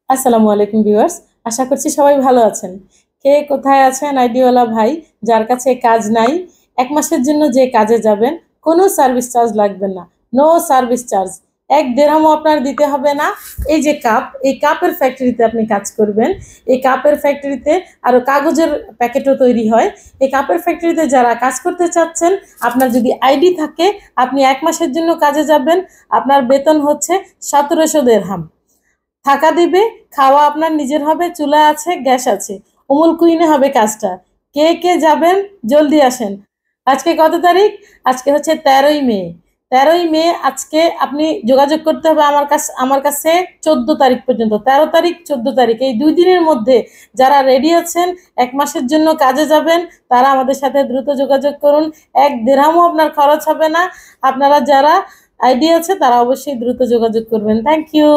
আসসালামু আলাইকুম ভিউয়ার্স। আশা করছি সবাই ভালো আছেন। কে কোথায় আছেন আইডিওয়ালা ভাই, যার কাছে কাজ নাই, ১ মাসের জন্য যে কাজে যাবেন, কোনো সার্ভিস চার্জ লাগবে না। No service charge. ১ দিরহামও আপনার দিতে হবে না। এই যে কাপ, এই কাপের ফ্যাক্টরিতে আপনি কাজ করবেন। এই কাপের ফ্যাক্টরিতে আরো কাগজের প্যাকেটও তৈরি হয়। এই কাপের ফ্যাক্টরিতে যারা কাজ করতে চাচ্ছেন, আপনার যদি আইডি থাকে, আপনি ১ মাসের জন্য কাজে যাবেন। আপনার বেতন হচ্ছে ১৭০০ দিরহাম। থাকা দিবে, খাওয়া আপনার নিজের হবে, চুলা আছে, গ্যাস আছে। অমুল কুইনে হবে কাজটা। কে কে যাবেন জলদি আসেন। আজকে কত তারিখ? আজকে হচ্ছে ১৩ই মে। ১৩ই মে আজকে আপনি যোগাযোগ করতে হবে আমার কাছে ১৪ তারিখ পর্যন্ত। ১৩ তারিখ, ১৪ তারিখ, এই ২ দিনের মধ্যে যারা রেডি আছেন ১ মাসের জন্য কাজে যাবেন, তারা আমাদের সাথে দ্রুত যোগাযোগ করুন। ১ দিরহামও আপনার খরচ হবে না। আপনারা যারা আইডিয়া আছে তারা অবশ্যই দ্রুত যোগাযোগ করবেন। Thank you.